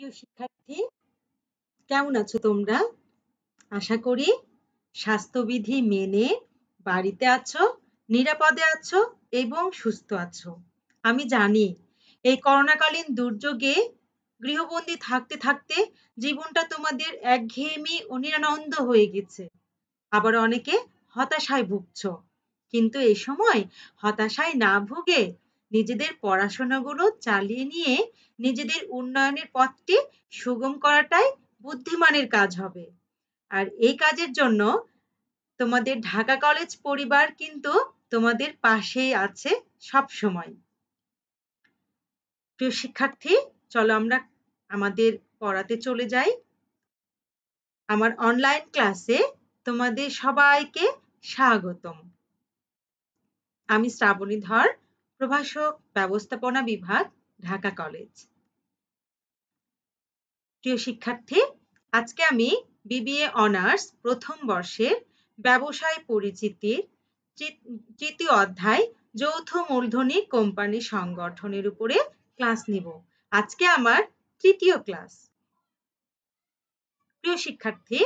প্রিয় শিক্ষার্থী, কেমন আছো তোমরা? আশা করি স্বাস্থ্যবিধি মেনে বাড়িতে আছো, নিরাপদে আছো এবং সুস্থ আছো। আমি জানি এই করোনাকালীন দুর্যোগে গৃহবন্দী থাকতে থাকতে জীবনটা তোমাদের একঘেয়েমি ও নিরানন্দ হয়ে গেছে। আবার অনেকে হতাশায় ভুগছো। কিন্তু এই সময় হতাশায় না ভুগে নিজেদের পড়াশোনাগুলো চালিয়ে নিয়ে নিজেদের উন্নয়নের পথটি সুগম করাটাই বুদ্ধিমানের কাজ হবে। আর এই কাজের জন্য তোমাদের ঢাকা কলেজ পরিবার কিন্তু তোমাদের পাশেই আছে সব সময়। প্রিয় শিক্ষার্থী, চলো আমরা আমাদের পড়াতে চলে যাই। আমার অনলাইন ক্লাসে তোমাদের সবাইকে স্বাগতম। আমি শ্রাবণী ধর, প্রভাষক ব্যবস্থাপনা বিভাগ, ঢাকা কলেজ। প্রিয় শিক্ষার্থী, আজকে আমি বিবিএ অনার্স প্রথম বর্ষের ব্যবসায় পরিচিতির তৃতীয় অধ্যায় যৌথ মূলধনী কোম্পানি সংগঠনের উপরে ক্লাস নিব। আজকে আমার তৃতীয় ক্লাস। প্রিয় শিক্ষার্থী,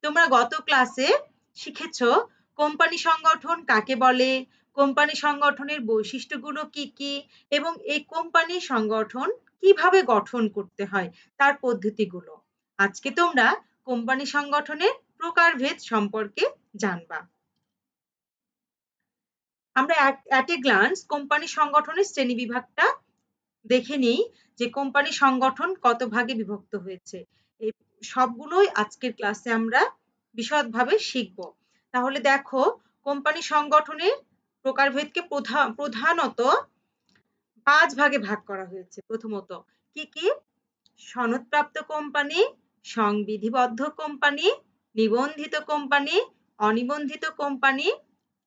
তোমরা গত ক্লাসে শিখেছো কোম্পানি সংগঠন কাকে বলে, কোম্পানি সংগঠনের বৈশিষ্ট্যগুলো কি কি এবং এই কোম্পানি সংগঠন কিভাবে গঠন করতে হয় তার পদ্ধতিগুলো। আজকে তোমরা কোম্পানি সংগঠনের প্রকারভেদ সম্পর্কে জানবা। আমরা অ্যাট এ গ্লান্স কোম্পানি সংগঠনের শ্রেণীবিভাগটা দেখে নিই যে কোম্পানি সংগঠন কত ভাগে বিভক্ত হয়েছে। এই সবগুলোই আজকের ক্লাসে আমরা বিশদভাবে শিখব। তাহলে দেখো, কোম্পানি সংগঠনের প্রকারভেদকে প্রধানত 5 ভাগে ভাগ করা হয়েছে। প্রথমত কি কি? সনদপ্রাপ্ত কোম্পানি, সংবিধিবদ্ধ কোম্পানি, নিবন্ধিত কোম্পানি, অনিবন্ধিত কোম্পানি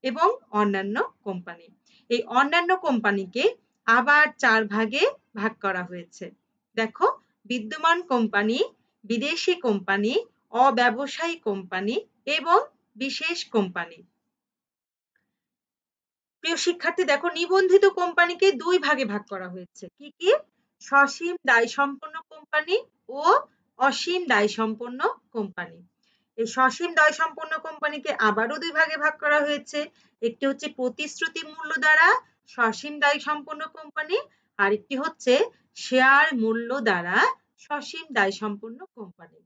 এবং অন্যান্য কোম্পানি। এই অন্যান্য কোম্পানিকে আবার 4 ভাগে ভাগ করা হয়েছে। দেখো, বিদ্যমান কোম্পানি, বিদেশি কোম্পানি, অব্যবসায়ী কোম্পানি এবং বিশেষ কোম্পানি। প্রিয় শিক্ষার্থী, দেখো নিবন্ধিত কোম্পানিকে 2 ভাগে ভাগ করা হয়েছে। কি কি? সসীম দায় সম্পন্ন কোম্পানি ও অসীম দায় সম্পন্ন কোম্পানি। এই সসীম দায় সম্পন্ন কোম্পানিকে আবারও 2 ভাগে ভাগ করা হয়েছে। একটি হচ্ছে প্রতিশ্রুতি মূল্য দ্বারা সসীম দায় সম্পন্ন কোম্পানি, আর একটি হচ্ছে শেয়ার মূল্য দ্বারা সসীম দায় সম্পন্ন কোম্পানি।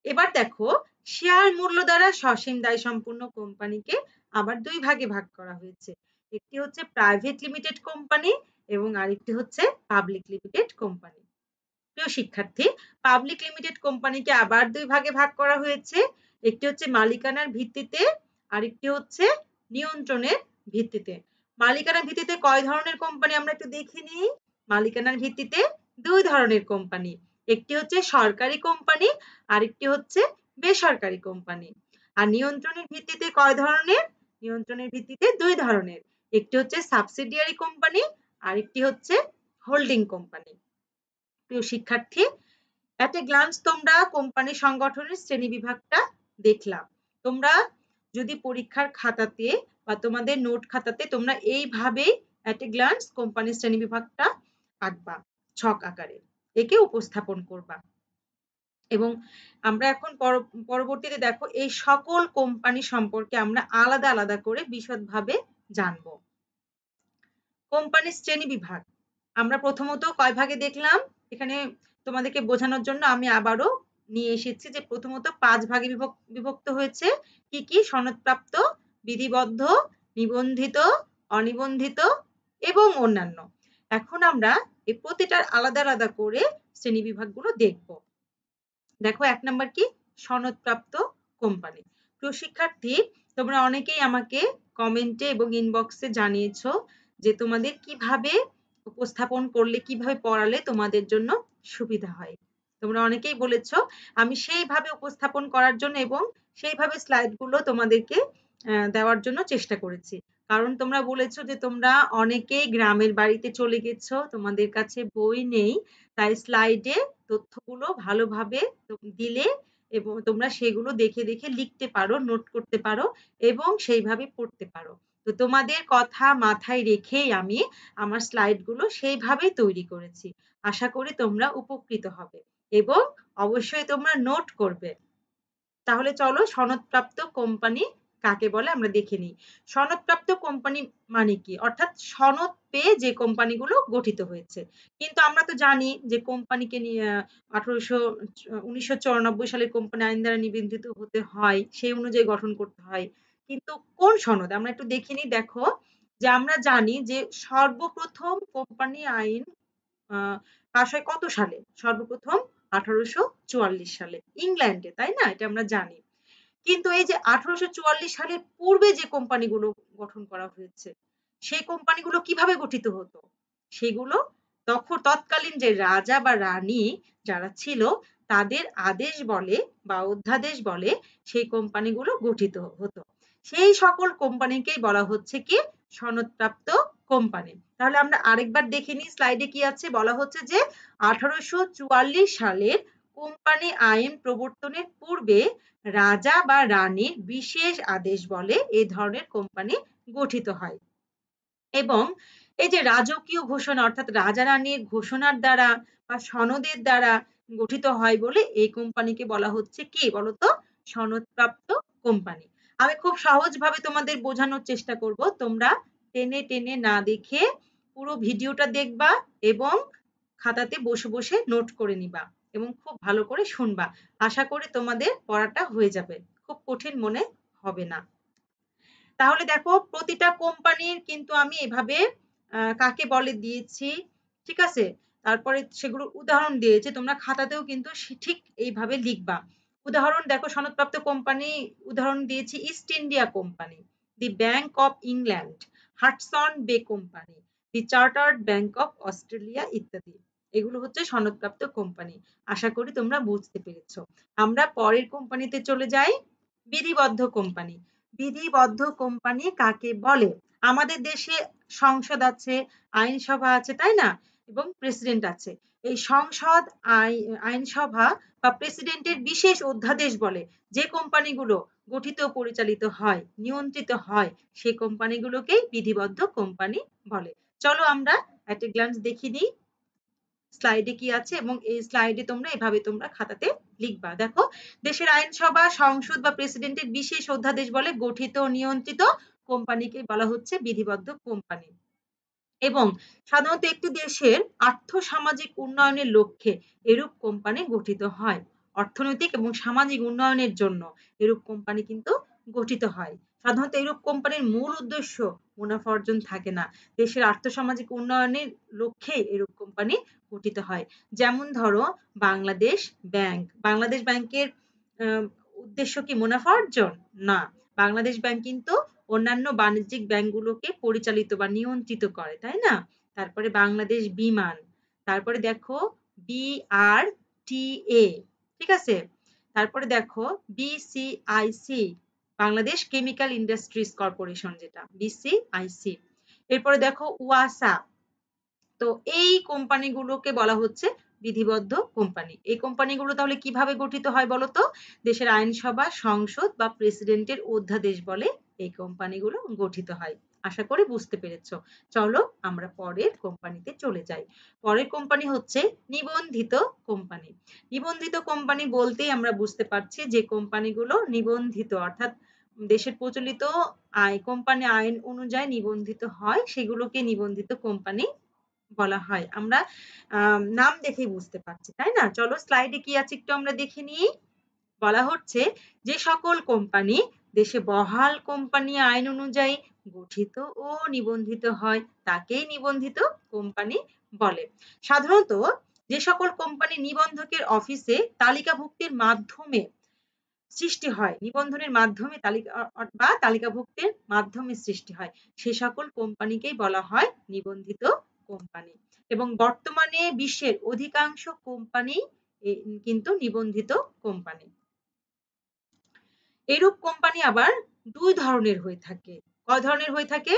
এবার দেখো, শেয়ার মূল্য দ্বারা সসীম দায় সম্পন্ন কোম্পানিকে আবার 2 ভাগে ভাগ করা হয়েছে। একটি হচ্ছে প্রাইভেট লিমিটেড কোম্পানি এবং আরেকটি হচ্ছে পাবলিক লিমিটেড কোম্পানি। প্রিয় শিক্ষার্থী, পাবলিক লিমিটেড কোম্পানিকে আবার 2 ভাগে ভাগ করা হয়েছে। একটি হচ্ছে মালিকানার ভিত্তিতে, আরেকটি হচ্ছে নিয়ন্ত্রণের ভিত্তিতে। মালিকানার ভিত্তিতে কয় ধরনের কোম্পানি আমরা একটু দেখে নিই। মালিকানার ভিত্তিতে 2 ধরনের কোম্পানি। একটি হচ্ছে সরকারি কোম্পানি, আরেকটি হচ্ছে বেসরকারি কোম্পানি। আর নিয়ন্ত্রণের ভিত্তিতে কয় ধরনের? নিয়ন্ত্রণের ভিত্তিতে 2 ধরনের। একটি হচ্ছে সাবসিডিয়ারি কোম্পানি, আরেকটি হচ্ছে হোল্ডিং কোম্পানি। প্রিয় শিক্ষার্থী, অ্যাট এ গ্লান্স তোমরা কোম্পানি সংগঠনের শ্রেণীবিভাগটা দেখলাম। তোমরা যদি পরীক্ষার খাতাতে বা তোমাদের নোট খাতাতে তোমরা এইভাবেই অ্যাট এ গ্লান্স কোম্পানির শ্রেণীবিভাগটা আঁকবা, ছক আকারে একে উপস্থাপন করবা। এবং আমরা এখন পরবর্তীতে দেখো এই সকল কোম্পানি সম্পর্কে আমরা আলাদা আলাদা করে বিশদভাবে জানবো। কোম্পানির শ্রেণীবিভাগ আমরা প্রথমত কয় ভাগে দেখলাম? এখানে তোমাদেরকে বোঝানোর জন্য আমি আবারও নিয়ে এসেছি যে প্রথমত 5 ভাগে বিভক্ত হয়েছে। কি কি? সনদপ্রাপ্ত, বিধিবদ্ধ, নিবন্ধিত, অনিবন্ধিত এবং অন্যান্য। এখন আমরা এই প্রতিটার আলাদা আলাদা করে শ্রেণীবিভাগগুলো দেখব। দেখো, 1 নাম্বার কি? সনদপ্রাপ্ত কোম্পানি। প্রিয় শিক্ষার্থী, তোমরা অনেকেই আমাকে কমেন্টে এবং ইনবক্সে জানিয়েছো যে তোমাদের কিভাবে উপস্থাপন করলে, কিভাবে পড়ালে তোমাদের জন্য সুবিধা হয়। তোমরা অনেকেই বলেছো। আমি সেইভাবে উপস্থাপন করার জন্য এবং সেইভাবে স্লাইডগুলো তোমাদেরকে দেওয়ার জন্য চেষ্টা করেছি। কারণ তোমরা বলেছো যে তোমরা অনেকেই গ্রামের বাড়িতে চলে গেছো, তোমাদের কাছে বই নেই, তাই স্লাইডে তথ্যগুলো ভালোভাবে দিলে এবং তোমরা সেগুলো দেখে দেখে লিখতে পারো, নোট করতে পারো এবং সেইভাবে পড়তে পারো। তো তোমাদের কথা মাথায় রেখেই আমি আমার স্লাইডগুলো সেইভাবেই তৈরি করেছি। আশা করি তোমরা উপকৃত হবে এবং অবশ্যই তোমরা নোট করবে। তাহলে চলো সনদপ্রাপ্ত কোম্পানি কাকে বলে আমরা দেখে নিই। সনদপ্রাপ্ত কোম্পানি মানে কি? অর্থাৎ সনদ পেয়ে যে কোম্পানিগুলো গঠিত হয়েছে। কিন্তু আমরা তো জানি যে কোম্পানিকে নিয়ে ১৯৯৪ সালের কোম্পানি আইন দ্বারা নিবন্ধিত হতে হয়, সেই অনুযায়ী গঠন করতে হয়। কিন্তু কোন সনদ? আমরা একটু দেখে নিই। দেখো যে আমরা জানি যে সর্বপ্রথম কোম্পানি আইন আ পাস হয় কত সালে? সর্বপ্রথম ১৮৪৪ সালে ইংল্যান্ডে, তাই না? এটা আমরা জানি। কিন্তু এই যে ১৮৪৪ সালের পূর্বে যে কোম্পানিগুলো গঠন করা হয়েছে, সেই কোম্পানিগুলো কিভাবে গঠিত হতো? সেগুলো তৎকালীন যে রাজা বা রানী যারা ছিল তাদের আদেশ বলে বা অধ্যাদেশ বলে সেই কোম্পানিগুলো গঠিত হতো। সেই সকল কোম্পানিকেই বলা হচ্ছে কি সনদপ্রাপ্ত কোম্পানি। তাহলে আমরা আরেকবার দেখে নিই স্লাইডে কি আছে? বলা হচ্ছে যে ১৮৪৪ সালের কোম্পানি আইন প্রবর্তনের পূর্বে রাজা বা রানীর বিশেষ আদেশ বলে এই ধরনের কোম্পানি গঠিত হয়। এবং এই যে রাজকীয় ঘোষণা অর্থাৎ রাজা রানীর ঘোষণার দ্বারা বা সনদের দ্বারা গঠিত হয় বলে এই কোম্পানিকে বলা হচ্ছে কি বলতো? সনদপ্রাপ্ত কোম্পানি। আমি খুব সহজভাবে তোমাদের বোঝানোর চেষ্টা করব। তোমরা টেনে টেনে না দেখে পুরো ভিডিওটা দেখবা এবং খাতাতে বসে বসে নোট করে নিবা এবং খুব ভালো করে শুনবা। আশা করি তোমাদের পড়াটা হয়ে যাবে। খুব কঠিন মনে হবে না। তাহলে দেখো প্রতিটা কোম্পানির কিন্তু আমি এভাবে কাকে বলে দিয়েছি, ঠিক আছে? তারপরে সেগুলোর উদাহরণ দিয়েছি। তোমরা খাতাতেও কিন্তু ঠিক এইভাবে লিখবা। উদাহরণ দেখো সনদপ্রাপ্ত কোম্পানি উদাহরণ দিয়েছি east India company, the bank of England, Hudson বে company, the chartered bank of Australia ইত্যাদি। এগুলো হচ্ছে সনদপ্রাপ্ত কোম্পানি। আশা করি তোমরা বুঝতে পেরেছ। আমরা পরের কোম্পানিতে চলে যাই, বিধিবদ্ধ কোম্পানি। বিধিবদ্ধ কোম্পানি কাকে বলে? আমাদের দেশে সংসদ আছে, আইনসভা আছে, তাই না? এবং প্রেসিডেন্ট আছে। এই সংসদ, আইনসভা বা প্রেসিডেন্টের বিশেষ অধ্যাদেশ বলে যে কোম্পানিগুলো গঠিত পরিচালিত হয়, নিয়ন্ত্রিত হয়, সেই কোম্পানিগুলোকেই বিধিবদ্ধ কোম্পানি বলে। চলো আমরা একটা গ্ল্যান্স দেখে নিই স্লাইডে কি আছে এবং এই স্লাইডে তোমরা এভাবে তোমরা খাতাতে লিখবা। দেখো দেশের আইনসভা, সংসদ বা প্রেসিডেন্টের বিশেষ অধ্যাদেশ বলে গঠিত নিয়ন্ত্রিত কোম্পানিকে বলা হচ্ছে বিধিবদ্ধ কোম্পানি। এবং সাধারণত একটি দেশের আর্থ-সামাজিক উন্নয়নের লক্ষ্যে এরূপ কোম্পানি গঠিত হয়। অর্থনৈতিক এবং সামাজিক উন্নয়নের জন্য এরূপ কোম্পানি কিন্তু গঠিত হয়। সাধারণত এরূপ কোম্পানির মূল উদ্দেশ্য মুনাফা অর্জন থাকে না। দেশের আর্থ-সামাজিক উন্নয়নের লক্ষ্যে এরূপ কোম্পানি গঠিত হয়। যেমন ধরো বাংলাদেশ ব্যাংক। বাংলাদেশ ব্যাংকের আ উদ্দেশ্য কি মুনাফা অর্জন? না। বাংলাদেশ ব্যাংক কিন্তু অন্যান্য বাণিজ্যিক ব্যাংকগুলোকে পরিচালিত বা নিয়ন্ত্রিত করে, তাই না? তারপরে বাংলাদেশ বিমান, তারপরে দেখো BRTA, ঠিক আছে? তারপরে দেখো BCIC, Bangladesh chemical industries corporation যেটা BCIC। এরপরে দেখো ওয়াসা। তো এই কোম্পানিগুলোকে বলা হচ্ছে বিধিবদ্ধ কোম্পানি। এই কোম্পানিগুলো তাহলে কিভাবে গঠিত হয় বলতো? দেশের আইনসভা, সংসদ বা প্রেসিডেন্টের অধ্যাদেশ বলে এই কোম্পানিগুলো গঠিত হয়। আশা করি বুঝতে পেরেছ। চলো আমরা পরের কোম্পানিতে চলে যাই। পরের কোম্পানি হচ্ছে নিবন্ধিত কোম্পানি। নিবন্ধিত কোম্পানি বলতেই আমরা বুঝতে পারছি যে কোম্পানিগুলো নিবন্ধিত অর্থাৎ দেশের প্রচলিত কোম্পানি আইন অনুযায়ী নিবন্ধিত হয়, সেগুলোকে নিবন্ধিত কোম্পানি বলা হয়। আমরা নাম দেখেই বুঝতে পারছি, তাই না? চলো স্লাইডে কি আছে একটু আমরা দেখে নিই। বলা হচ্ছে যে সকল কোম্পানি দেশে বহাল কোম্পানি আইন অনুযায়ী গঠিত ও নিবন্ধিত হয় তাকেই নিবন্ধিত কোম্পানি বলে। সাধারণত যে সকল কোম্পানি নিবন্ধকের অফিসে তালিকাভুক্তির মাধ্যমে সৃষ্টি হয়, নিবন্ধনের মাধ্যমে বা তালিকাভুক্তির মাধ্যমে সৃষ্টি হয়, সে সকল কোম্পানিকেই বলা হয় নিবন্ধিত কোম্পানি। এবং বর্তমানে বিশ্বের অধিকাংশ কোম্পানি কিন্তু নিবন্ধিত কোম্পানি। এরূপ কোম্পানি আবার দুই ধরনের হয়ে থাকে। কয় ধরনের হয়ে থাকে?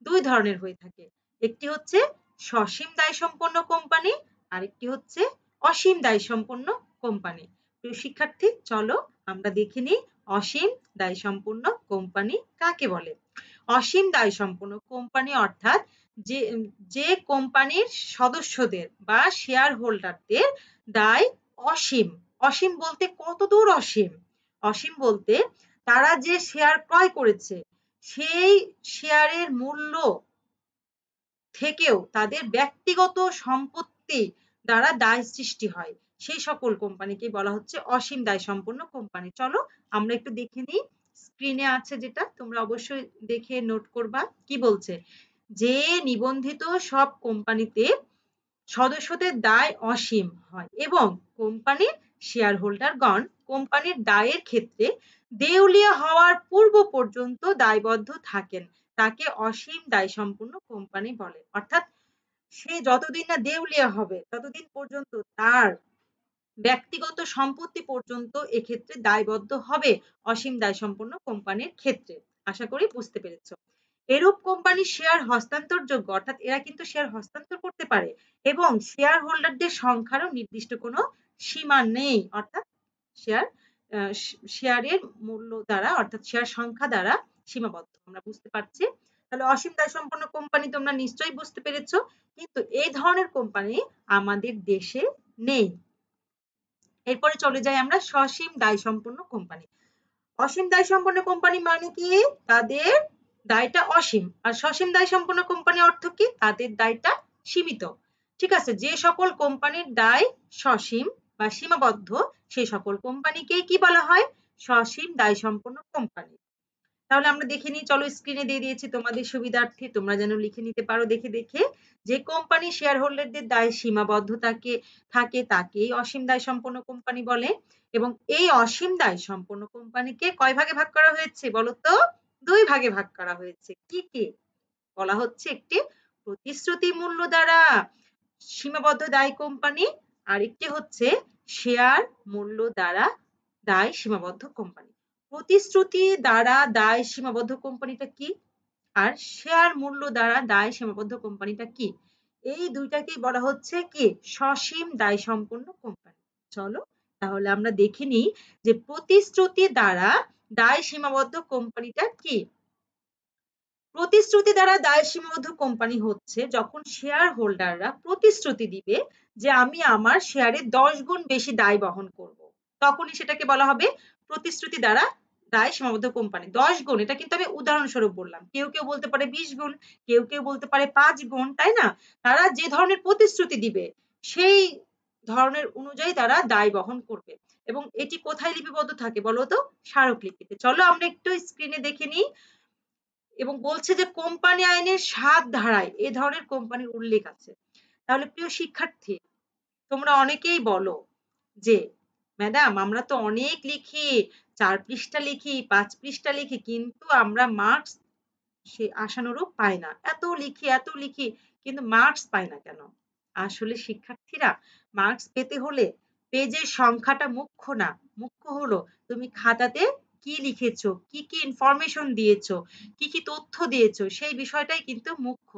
দুই ধরনের হয়ে থাকে। একটি হচ্ছে সসীম দায়সম্পন্ন কোম্পানি, আরেকটি হচ্ছে অসীম দায়সম্পন্ন কোম্পানি। প্রিয় শিক্ষার্থী, চলো আমরা দেখে নিই অসীম দায়সম্পন্ন কোম্পানি কাকে বলে। অসীম দায় সম্পন্ন কোম্পানি অর্থাৎ যে যে কোম্পানির সদস্যদের বা শেয়ার হোল্ডারদের দায় অসীম। অসীম বলতে কত দূর অসীম? অসীম বলতে তারা যে শেয়ার ক্রয় করেছে সেই শেয়ারের মূল্য থেকেও তাদের ব্যক্তিগত সম্পত্তি দ্বারা দায় সৃষ্টি হয়, সেই সকল কোম্পানিকে বলা হচ্ছে অসীম দায় সম্পন্ন কোম্পানি। চলো আমরা একটু দেখে নিই, স্ক্রিনে আছে যেটা, তোমরা অবশ্যই দেখে নোট করবা। কি বলছে? যে নিবন্ধিত সব কোম্পানিতে সদস্যদের দায় অসীম হয় এবং কোম্পানির শেয়ার হোল্ডারগণ কোম্পানির দায়ের ক্ষেত্রে দেউলিয়া হওয়ার পূর্ব পর্যন্ত দায়বদ্ধ থাকেন, তাকে অসীম দায় সম্পন্ন কোম্পানি বলে। অর্থাৎ সে যতদিন না দেউলিয়া হবে ততদিন পর্যন্ত তার ব্যক্তিগত সম্পত্তি পর্যন্ত এক্ষেত্রে দায়বদ্ধ হবে অসীম দায় সম্পন্ন কোম্পানির ক্ষেত্রে। আশা করি বুঝতে পেরেছো। এরূপ কোম্পানি শেয়ার হস্তান্তরযোগ্য, অর্থাৎ এরা কিন্তু শেয়ার হস্তান্তর করতে পারে এবং শেয়ার হোল্ডারদের সংখ্যারও নির্দিষ্ট কোনো সীমা নেই। অর্থাৎ শেয়ার শেয়ারের মূল্য দ্বারা অর্থাৎ শেয়ার সংখ্যা দ্বারা সীমাবদ্ধ। আমরা বুঝতে পারছি। তাহলে অসীম দায় সম্পন্ন কোম্পানি তোমরা নিশ্চয়ই বুঝতে পেরেছো, কিন্তু এই ধরনের কোম্পানি আমাদের দেশে নেই। এরপরে চলে যাই আমরা সসীম দায় সম্পন্ন কোম্পানি। অসীম দায় সম্পন্ন কোম্পানি মানে কি? তাদের দায়টা অসীম। আর সসীম দায় সম্পন্ন কোম্পানি অর্থ কি? তাদের দায়টা সীমিত। ঠিক আছে, যে সকল কোম্পানির দায় সসীম বা সীমাবদ্ধ সেই সকল কোম্পানিকে কি বলা হয়? সসীম দায় সম্পন্ন কোম্পানি। তাহলে আমরা দেখে নিই, চলো স্ক্রিনে দিয়ে দিয়েছি তোমাদের সুবিধার্থে, তোমরা যেন লিখে নিতে পারো দেখে দেখে। যে কোম্পানি শেয়ার হোল্ডারদের দায় সীমাবদ্ধ থাকে তাকেই অসীম দায় সম্পন্ন কোম্পানি বলে। এবং এই অসীম দায় সম্পন্ন কোম্পানিকে কয় ভাগে ভাগ করা হয়েছে বলো তো? দুই ভাগে ভাগ করা হয়েছে। কি কি? বলা হচ্ছে একটি প্রতিশ্রুতি মূল্য দ্বারা সীমাবদ্ধ দায় কোম্পানি, আর একটি হচ্ছে শেয়ার মূল্য দ্বারা দায় সীমাবদ্ধ কোম্পানি। প্রতিশ্রুতি দ্বারা দায় সীমাবদ্ধ কোম্পানিটা কি আর শেয়ার মূল্য দ্বারা দায় সীমাবদ্ধ কোম্পানিটা কি? এই দুইটাকেই বলা হচ্ছে কি? সসীম দায় সম্পন্ন কোম্পানি। চলো তাহলে আমরা দেখে নিই যে প্রতিশ্রুতি দ্বারা দায় সীমাবদ্ধ কোম্পানিটা কি। প্রতিশ্রুতি দ্বারা দায় সীমাবদ্ধ কোম্পানি হচ্ছে যখন শেয়ার হোল্ডাররা প্রতিশ্রুতি দিবে যে আমি আমার শেয়ারে 10 গুণ বেশি দায় বহন করব, তখনই সেটাকে বলা হবে প্রতিশ্রুতি দ্বারা দায় সীমাবদ্ধ কোম্পানি। 10 গুণ, এটা কিন্তু আমি উদাহরণস্বরূপ বললাম। কেউ কেউ বলতে পারে 20 গুণ, কেউ কেউ বলতে পারে 5 গুণ, তাই না? তারা যে ধরনের প্রতিশ্রুতি দিবে সেই ধরনের অনুযায়ী তারা দায় বহন করবে। এবং এটি কোথায় লিপিবদ্ধ থাকে বলো তো? স্মারকলিপিতে। চলো আমরা একটু স্ক্রিনে দেখে নিই। এবং বলছে যে কোম্পানি আইনের 7 ধারায় এ ধরনের কোম্পানির উল্লেখ আছে। তাহলে প্রিয় শিক্ষার্থী, তোমরা অনেকেই বলো যে ম্যাডাম আমরা তো অনেক লিখি, 4 পৃষ্ঠা লিখি, 5 পৃষ্ঠা লিখি, কিন্তু আমরা মার্কস সে আশানুরূপ পাই না। এত লিখি কিন্তু মার্কস পাই না কেন? আসলে শিক্ষার্থীরা, মার্কস পেতে হলে পেজের সংখ্যাটা মুখ্য না। মুখ্য হলো তুমি খাতাতে কি লিখেছো, কি কি ইনফরমেশন দিয়েছো, কি কি তথ্য দিয়েছো, সেই বিষয়টাই কিন্তু মুখ্য।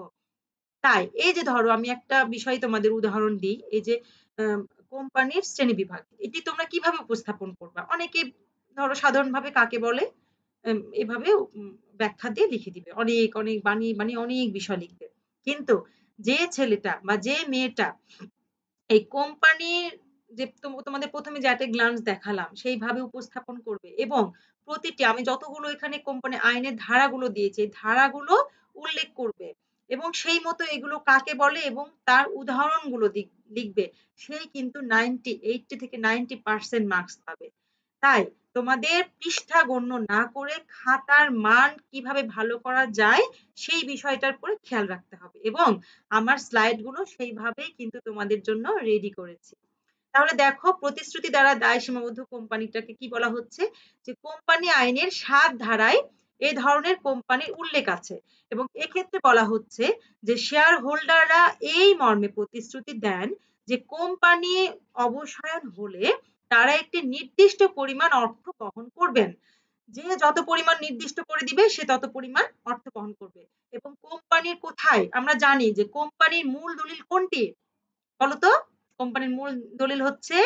তাই এই যে ধরো আমি একটা বিষয় তোমাদের উদাহরণ দিই, এই যে কোম্পানির শ্রেণীবিভাগ, এটি তোমরা কিভাবে উপস্থাপন করবা? অনেকে ধরো সাধারণভাবে কাকে বলে এভাবে ব্যাখ্যা দিয়ে লিখে দিবে। অনেক, অনেক বানিয়ে, বানিয়ে অনেক বিষয় লিখবে। কিন্তু যে ছেলেটা বা যে মেয়েটা এই কোম্পানির যে তোমাদের ১ম এ যে at a glance দেখালাম সেইভাবে উপস্থাপন করবে এবং প্রতিটি আমি যতগুলো এখানে কোম্পানি আইনের ধারাগুলো দিয়েছি, এই ধারাগুলো উল্লেখ করবে এবং সেই মতো এগুলো কাকে বলে এবং তার উদাহরণগুলো লিখবে, সেই কিন্তু 80 থেকে 90% মার্কস পাবে। তাই তোমাদের পৃষ্ঠা গণ্য না করে খাতার মান কিভাবে ভালো করা যায় সেই বিষয়টার উপরে খেয়াল রাখতে হবে এবং আমার স্লাইড গুলো সেইভাবেই কিন্তু তোমাদের জন্য রেডি করেছি। তাহলে দেখো প্রতিশ্রুতি দ্বারা দায় সীমাবদ্ধ কোম্পানিটাকে কি বলা হচ্ছে? যে কোম্পানি আইনের 7 ধারায় এ ধরনের কোম্পানির উল্লেখ আছে এবং এক্ষেত্রে বলা হচ্ছে যে শেয়ার হোল্ডাররা এই মর্মে প্রতিশ্রুতি দেন যে কোম্পানি অবসায়ন হলে তারা একটি নির্দিষ্ট পরিমাণ অর্থ বহন করবেন। যে যত পরিমাণ নির্দিষ্ট করে দিবে সে তত পরিমাণ অর্থ বহন করবে। এবং কোম্পানির কোথায়? আমরা জানি যে কোম্পানির মূল দলিল কোনটি বলতো? কোম্পানির মূল দলিল হচ্ছে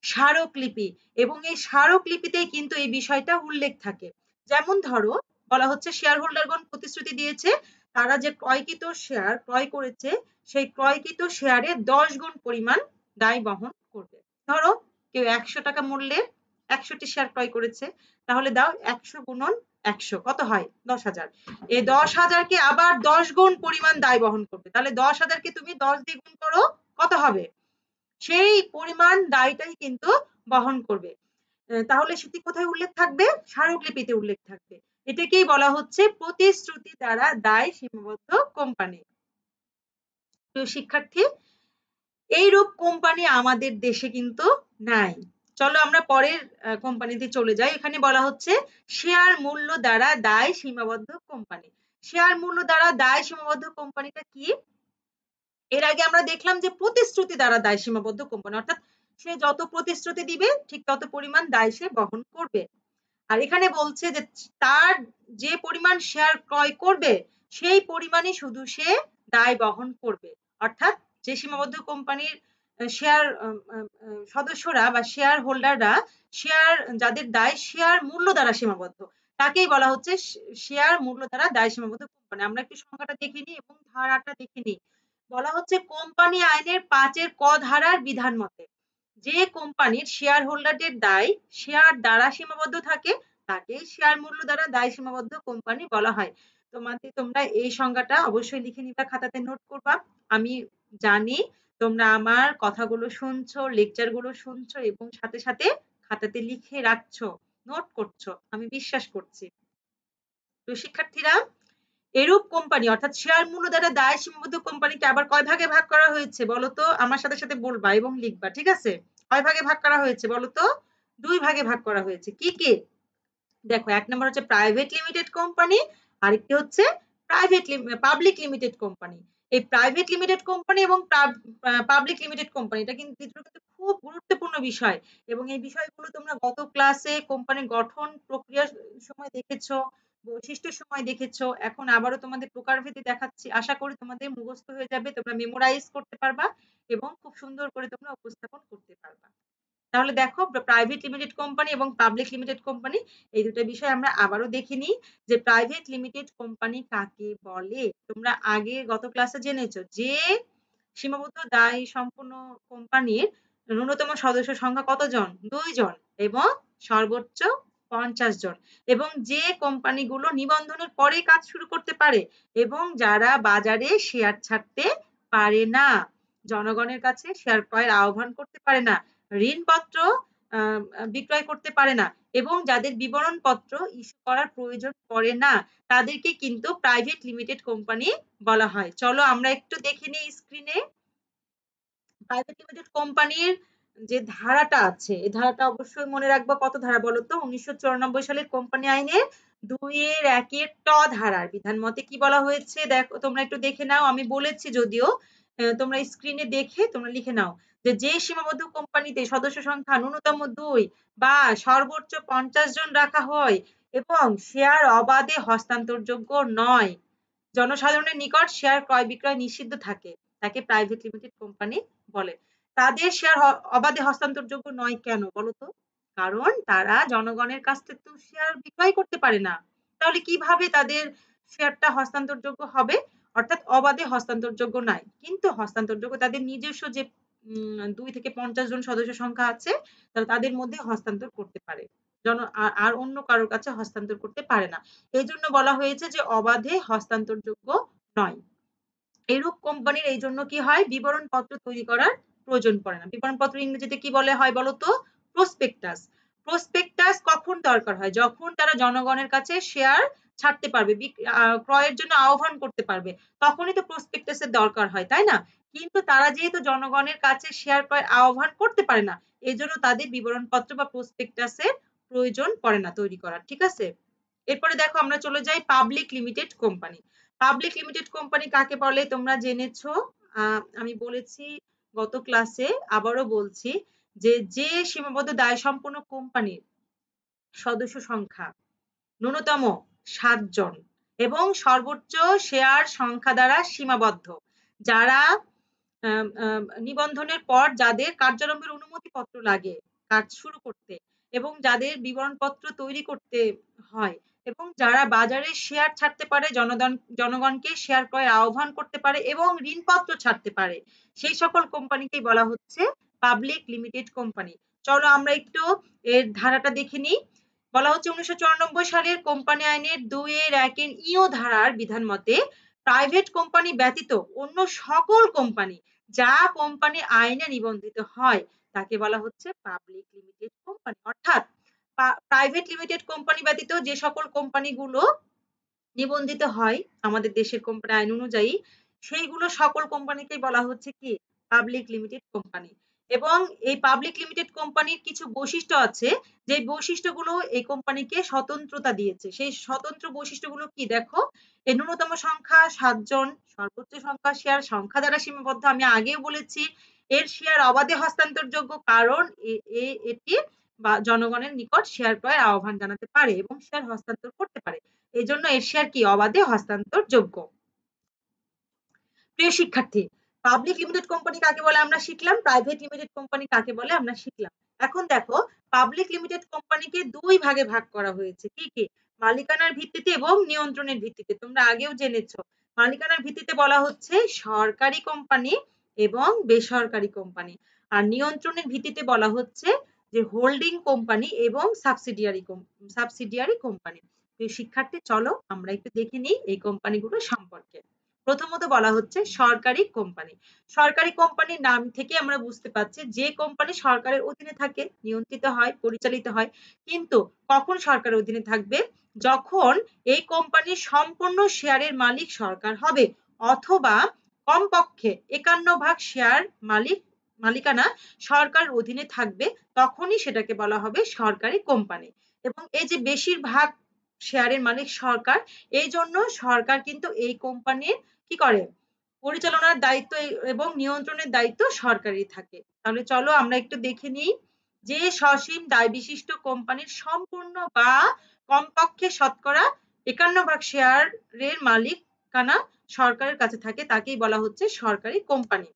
স্মারকলিপি এবং এই স্মারকলিপিতেই কিন্তু এই বিষয়টা উল্লেখ থাকে। যেমন ধরো বলা হচ্ছে শেয়ার হোল্ডারগণ প্রতিশ্রুতি দিয়েছে তারা যে ক্রয়কৃত শেয়ার ক্রয় করেছে সেই ক্রয়কৃত শেয়ারের 10 গুণ পরিমাণ দায় বহন করবে। ধরো কেউ 100 টাকা মূল্যের 100টি শেয়ার ক্রয় করেছে, তাহলে দাও 100 গুণন 100 কত হয়? 10,000। এই 10,000কে আবার 10 গুণ পরিমাণ দায় বহন করবে। তাহলে 10,000কে তুমি 10 দিয়ে গুণ করো, কত হবে? সেই পরিমাণ দায়টাই কিন্তু বহন করবে। তাহলে সেটি কোথায় উল্লেখ থাকবে? স্মারকলিপিতে উল্লেখ থাকবে। এটাকেই বলা হচ্ছে প্রতিশ্রুতি দ্বারা দায় সীমাবদ্ধ কোম্পানি। প্রিয় শিক্ষার্থী, এইরূপ কোম্পানি আমাদের দেশে কিন্তু নাই। চলো আমরা পরের কোম্পানিতে চলে যাই। এখানে বলা হচ্ছে শেয়ার মূল্য দ্বারা দায় সীমাবদ্ধ কোম্পানি। শেয়ার মূল্য দ্বারা দায় সীমাবদ্ধ কোম্পানিটা কি? এর আগে আমরা দেখলাম যে প্রতিশ্রুতি দ্বারা দায় সীমাবদ্ধ কোম্পানি, অর্থাৎ সে যত প্রতিশ্রুতি দিবে ঠিক তত পরিমাণ দায় সে বহন করবে। আর এখানে বলছে যে তার যে পরিমাণ শেয়ার ক্রয় করবে সেই পরিমাণই শুধু সে দায় বহন করবে। অর্থাৎ যে সীমাবদ্ধ কোম্পানির শেয়ার সদস্যরা বা শেয়ার হোল্ডাররা শেয়ার যাদের দায় শেয়ার মূল্য দ্বারা সীমাবদ্ধ, তাকেই বলা হচ্ছে শেয়ার মূল্য দ্বারা দায় সীমাবদ্ধ কোম্পানি। আমরা একটু সংখ্যাটা দেখে নিই এবং ধারাটা দেখে নিই। বলা হচ্ছে কোম্পানি আইনের 5 ক ধারার বিধান মতে যে কোম্পানির শেয়ার হোল্ডারদের দায় শেয়ার দ্বারা সীমাবদ্ধ থাকে তাকেই শেয়ার মূল্য দ্বারা দায় সীমাবদ্ধ কোম্পানি বলা হয়। তোমরা এই সংজ্ঞাটা অবশ্যই লিখে নিবা, খাতাতে নোট করবা। আমি জানি তোমরা আমার কথাগুলো শুনছো, লেকচার গুলো শুনছো এবং সাথে সাথে খাতাতে লিখে রাখছো, নোট করছো, আমি বিশ্বাস করছি। তো শিক্ষার্থীরা, এরূপ কোম্পানি অর্থাৎ শেয়ার মূল্য দ্বারা দায় সীমাবদ্ধ কোম্পানিকে আবার কয় ভাগে ভাগ করা হয়েছে বলো তো? আমার সাথে সাথে বলবা এবং লিখবা, ঠিক আছে? কয় ভাগে ভাগ করা হয়েছে বলো তো? 2 ভাগে ভাগ করা হয়েছে। কি কি? দেখো, 1 নম্বর হচ্ছে প্রাইভেট লিমিটেড কোম্পানি, আরেকটি হচ্ছে পাবলিক লিমিটেড কোম্পানি। এই প্রাইভেট লিমিটেড কোম্পানি এবং পাবলিক লিমিটেড কোম্পানি এটা কিন্তু খুব গুরুত্বপূর্ণ বিষয় এবং এই বিষয়গুলো তোমরা গত ক্লাসে কোম্পানির গঠন প্রক্রিয়ার সময় দেখেছো, বৈশিষ্ট্যের সময় দেখেছো। এখন আবারও তোমাদের প্রকারভেদে দেখাচ্ছি। আশা করি তোমাদের মুখস্থ হয়ে যাবে, তোমরা মেমোরাইজ করতে পারবা এবং খুব সুন্দর করে তোমরা উপস্থাপন করতে পারবা। তাহলে দেখো, প্রাইভেট লিমিটেড কোম্পানি এবং পাবলিক লিমিটেড কোম্পানি এই দুটো বিষয় আমরা আবারও দেখে নিই যে প্রাইভেট লিমিটেড কোম্পানি কাকে বলে। তোমরা আগে গত ক্লাসে জেনেছো যে সীমাবদ্ধ দায় সম্পন্ন কোম্পানির ন্যূনতম সদস্য সংখ্যা কতজন? 2 জন এবং সর্বোচ্চ 50 জন, এবং যে কোম্পানিগুলো নিবন্ধনের পরে কাজ শুরু করতে পারে এবং যারা বাজারে শেয়ার ছাড়তে পারে না, জনগণের কাছে শেয়ার ক্রয়ের আহ্বান করতে পারে না, ঋণপত্র বিক্রয় করতে পারে না এবং যাদের বিবরণ পত্র ইস্যু করার প্রয়োজন পড়ে না, তাদেরকে কিন্তু প্রাইভেট লিমিটেড কোম্পানি বলা হয়। চলো আমরা একটু দেখে নিই স্ক্রিনে প্রাইভেট লিমিটেড কোম্পানির যে ধারাটা আছে, এই ধারাটা অবশ্যই মনে রাখবো। কত ধারা বলো তো? 1994 সালের কোম্পানি আইনের 2-1 ট ধারার বিধান মতে কি বলা হয়েছে দেখো, তোমরা একটু দেখে নাও। আমি বলেছি যদিও, তোমরা স্ক্রিনে দেখে তোমরা লিখে নাও যে যে সীমাবদ্ধ কোম্পানিতে সদস্য সংখ্যা ন্যূনতম 2 বা সর্বোচ্চ 50 জন রাখা হয় এবং শেয়ার অবাধে হস্তান্তরযোগ্য নয়, জনসাধারণের নিকট শেয়ার ক্রয় বিক্রয় নিষিদ্ধ থাকে, তাকে প্রাইভেট লিমিটেড কোম্পানি বলে। তাদের শেয়ার অবাধে হস্তান্তরযোগ্য নয় কেন বলতো? কারণ তারা জনগণের কাছ থেকে তো শেয়ার বিক্রয় করতে পারে না। তাহলে কিভাবে তাদের শেয়ারটা হস্তান্তরযোগ্য হবে? অর্থাৎ অবাধে হস্তান্তরযোগ্য নয়, কিন্তু হস্তান্তরযোগ্য তাদের নিজস্ব যে 2 থেকে 50 জন সদস্য সংখ্যা আছে তাদের মধ্যে হস্তান্তর করতে পারে, আর অন্য কারোর কাছে হস্তান্তর করতে পারে না। এই জন্য বলা হয়েছে যে অবাধে হস্তান্তরযোগ্য নয়। এরূপ কোম্পানির এই জন্য কি হয়? বিবরণ পত্র তৈরি করার প্রয়োজন পড়ে না। বিবরণ পত্র ইংরেজিতে কি বলে হয় বলতো? প্রসপেক্টাস। প্রসপেক্টাস কখন দরকার হয়? যখন তারা জনগণের কাছে শেয়ার ছাড়তে পারবে, ক্রয়ের জন্য আহ্বান করতে পারবে, তখনই তো প্রসপেক্টাসের দরকার হয়, তাই না? কিন্তু তারা যেহেতু জনগণের কাছে শেয়ার ক্রয়ের আহ্বান করতে পারে না, এজন্য তাদের বিবরণ পত্র বা প্রসপেক্টাসের প্রয়োজন পড়ে না তৈরি করার, ঠিক আছে? এরপরে দেখো আমরা চলে যাই public limited company. Public limited company কাকে বলে তোমরা জেনেছো। আমি বলেছি গত ক্লাসে, আবারও বলছি যে যে সীমাবদ্ধ দায় সম্পন্ন কোম্পানির সদস্য সংখ্যা ন্যূনতম 7 জন এবং সর্বোচ্চ শেয়ার সংখ্যা দ্বারা সীমাবদ্ধ, যারা নিবন্ধনের পর যাদের কার্যারম্ভের অনুমতি পত্র লাগে কাজ শুরু করতে এবং যাদের বিবরণপত্র তৈরি করতে হয় এবং যারা বাজারে শেয়ার ছাড়তে পারে, জনগণকে শেয়ার ক্রয়ের আহ্বান করতে পারে এবং ঋণপত্র ছাড়তে পারে, সেই সকল কোম্পানিকেই বলা হচ্ছে পাবলিক লিমিটেড কোম্পানি। চলো আমরা একটু এর ধারাটা দেখে নিই। বলা হচ্ছে 1994 সালের কোম্পানি আইনের 2-1 ধারার বিধান মতে প্রাইভেট কোম্পানি ব্যতীত অন্য সকল কোম্পানি যা কোম্পানি আইনে নিবন্ধিত হয় তাকে বলা হচ্ছে পাবলিক লিমিটেড কোম্পানি। অর্থাৎ প্রাইভেট লিমিটেড কোম্পানি ব্যতীত যে সকল কোম্পানিগুলো নিবন্ধিত হয় আমাদের দেশের কোম্পানি আইন অনুযায়ী, সেইগুলো সকল কোম্পানিকেই বলা হচ্ছে কি পাবলিক লিমিটেড কোম্পানি। এবং এই পাবলিক লিমিটেড কোম্পানির কিছু বৈশিষ্ট্য আছে, যে বৈশিষ্ট্যগুলো এই কোম্পানিকে স্বতন্ত্রতা দিয়েছে। সেই স্বতন্ত্র বৈশিষ্ট্যগুলো কি দেখো, এর ন্যূনতম সংখ্যা 7 জন, সর্বোচ্চ সংখ্যা শেয়ার সংখ্যা দ্বারা সীমাবদ্ধ, আমি আগেও বলেছি। এর শেয়ার অবাধে হস্তান্তরযোগ্য, কারণ এটি বা জনগণের নিকট শেয়ার ক্রয়ের আহ্বান জানাতে পারে এবং শেয়ার হস্তান্তর করতে পারে। এজন্য এর শেয়ার কি অবাধে হস্তান্তরযোগ্য। প্রিয় শিক্ষার্থী, পাবলিক লিমিটেড কোম্পানি কাকে বলে আমরা শিখলাম, প্রাইভেট লিমিটেড কোম্পানি কাকে বলে আমরা শিখলাম। এখন দেখো পাবলিক লিমিটেড কোম্পানিকে দুই ভাগে ভাগ করা হয়েছে। কি কি? মালিকানার ভিত্তিতে এবং নিয়ন্ত্রণের ভিত্তিতে। তোমরা আগেও জেনেছো, মালিকানার ভিত্তিতে বলা হচ্ছে সরকারি কোম্পানি এবং বেসরকারি কোম্পানি, আর নিয়ন্ত্রণের ভিত্তিতে বলা হচ্ছে যে হোল্ডিং কোম্পানি এবং সাবসিডিয়ারি কোম্পানি। শিক্ষার্থী চলো আমরা একটু দেখে নিই এই কোম্পানিগুলো সম্পর্কে। প্রথমত বলা হচ্ছে সরকারি কোম্পানি। সরকারি কোম্পানির নাম থেকে আমরা বুঝতে পারছি যে কোম্পানি সরকারের অধীনে থাকে, নিয়ন্ত্রিত হয়, পরিচালিত হয়। কিন্তু কখন সরকারের অধীনে থাকবে? যখন এই কোম্পানির সম্পূর্ণ শেয়ারের মালিক সরকার হবে, অথবা কমপক্ষে 51 ভাগ শেয়ার মালিকানা সরকারের অধীনে থাকবে, তখনই সেটাকে বলা হবে সরকারি কোম্পানি। এবং এই যে বেশিরভাগ শেয়ারের মালিক সরকার, এই জন্য সরকার কিন্তু এই কোম্পানির কি করে, পরিচালনার দায়িত্ব এবং নিয়ন্ত্রণের দায়িত্ব সরকারই থাকে। তাহলে চলো আমরা একটু দেখে নিই যে সসীম দায় বিশিষ্ট কোম্পানির সম্পূর্ণ বা কমপক্ষে শতকরা 51 ভাগ শেয়ারের মালিকানা সরকারের কাছে থাকে, তাকেই বলা হচ্ছে সরকারি কোম্পানি।